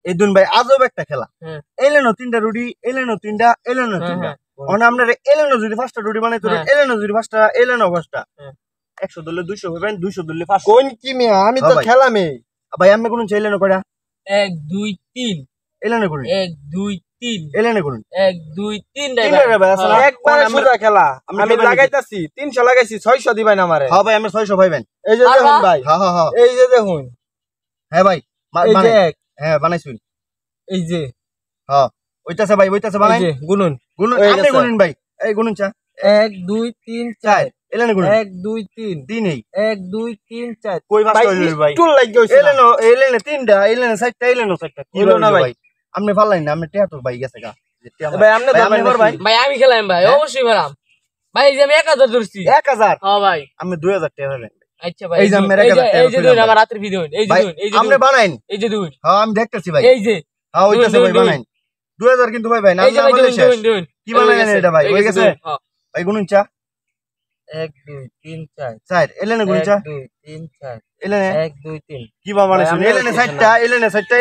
এই দুন ভাই আজব একটা খেলা এলেনো তিনটা রুটি এলেনো তিনটা মানে আপনার এলেনো যদি পাঁচটা রুটি বানাইতে এলেনো যদি পাঁচটা এলেনো পাঁচটা 100 ধরলে 200 হবেন 200 ধরলে 500 কোন কি মিয়া আমি তো খেলামে ভাই আমি কোন এলেনো কয়টা 1 2 3 এলেনো করুন 1 2 3 এলেনো করুন 1 2 3 ভাই আসলে একবার সোজা খেলা আমি লাগাইতাছি 300 লাগাইছি 600 দিবেন আমারে হ্যাঁ ভাই আমরা 600 পাইবেন এই যে দেখুন ভাই হ্যাঁ এই যে দেখুন হ্যাঁ ভাই এই যে হ্যাঁ বানাইছুন এই যে হ্যাঁ ওইটাছে ভাই ওইটাছে বানাই গুনুন আপনি গুনুন ভাই এই গুনুন চা 1 2 3 4 এলেনো গুনুন 1 2 3 3 এই 1 2 3 4 কই ভাই ভাই টুল লাগি হইছে এলেনো তিনটা এলেনো চারটা এলেনো চারটা কি হলো না ভাই আপনি পারলেন না আপনি টিয়া তো ভাই গেছে গা ভাই আপনি ধরবেন ভাই আমি খেলাম ভাই অবশ্যই খেলাম ভাই যে আমি 1000 ধরছি 1000 হ্যাঁ ভাই আপনি 2000 টাকা পাবেন আচ্ছা ভাই এই যে মেরে এই যে দুই আমার রাতের ভিডিও এই যে এই যে আপনি বানাইন এই যে দুই হ্যাঁ আমি দেখতেছি ভাই এই যে হ্যাঁ ওইটাছে ভাই বানাইন 2000 কিন্তু ভাই না না বলে শেষ কি বানাইলেন এটা ভাই হয়ে গেছে ভাই গুনুন চা 1 2 3 4 4 এলেনে গুনুন চা 2 3 4 এলেনে 1 2 3 কি বানাইছেন এলেনে 4টা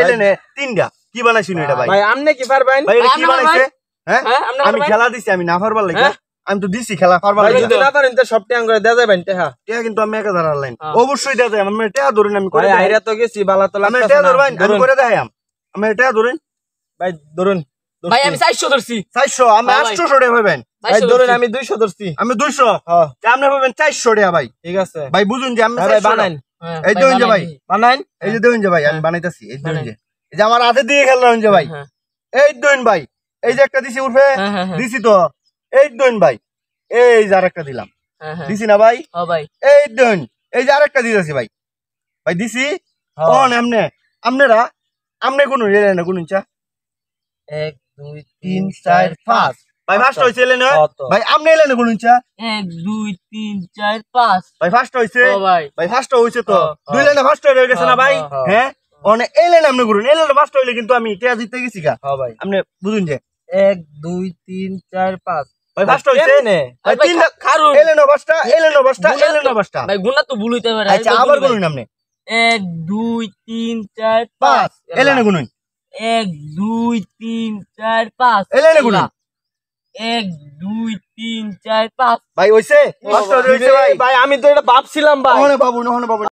এলেনে তিনটা কি বানাইছেন এটা ভাই ভাই আপনি কি পারবেন ভাই এটা কি বানাইছে হ্যাঁ আমি খেলা দিছি আমি না পারবার লাগা আমি তো দিছি খেলা পারবার লাগা যদি না পারেন তো সব টাইম করে দেয়া যাবেন টেহা কিন্তু আমি 1000 আনলাম অবশ্যই দেয়া যায় আমি টেহা ধরেন আমি করে ভাই আইরা তো গেছি বালা তো লাগতাছে আমি টেহা ধরবেন আমি করে দেখাম আমি টেহা ধরেন ভাই ধরুন ভাই আমি 400 ধরছি 400 আমি 800 টাকা পাবেন ভাই ধরুন আমি 200 ধরছি আমি 200 হ্যাঁ আপনি পাবেন 400 টাকা ভাই ঠিক আছে ভাই বুঝুন যে আমি ভাই বানান এই দেখুন যে ভাই বানান এই যে দেখুন যে ভাই আমি বানাইতাছি এই দেখুন যে এই যে আমার হাতে দিয়ে খেললাম যে ভাই এই দেখুন ভাই এই যে একটা দিছি উঠে দিছি তো এই দেখুন ভাই এই যে আরেকটা দিলাম দিছি না ভাই হ্যাঁ ভাই এই দেখুন এই যে আরেকটা দিতেছি ভাই ভাই দিছি কোন আপনারা আমনে কোন রেলে না কোন চা 1 2 3 4 5 ভাই ফার্স্ট হইছে এলেন ভাই আমনে এলেন কোন চা 1 2 3 4 5 ভাই ফার্স্ট হইছে ভাই ফার্স্ট হইছে তো দুই লাইনে ফার্স্ট হয়ে গেছে না ভাই হ্যাঁ অনে এলেন আমনে করুন এলেন ফার্স্ট হইলে কিন্তু আমি টিয়া জিততে গেছি গা হ্যাঁ ভাই আপনি বুঝুন যে 1 2 3 4 5 ভাই ফার্স্ট হইছে ভাই তিনটা খারুন এলেন বাসটা ভাই গুনা তো ভুল হইতে পারে আচ্ছা আবার গুনুন আপনি 1 2 3 4 5 এলেন গুনুন 1 2 3 4 5 এলেন গুনুন 1 2 3 4 5 ভাই হইছে ফার্স্ট হইছে ভাই ভাই আমি তো এটা ভাবছিলাম ভাই ওনে বাবু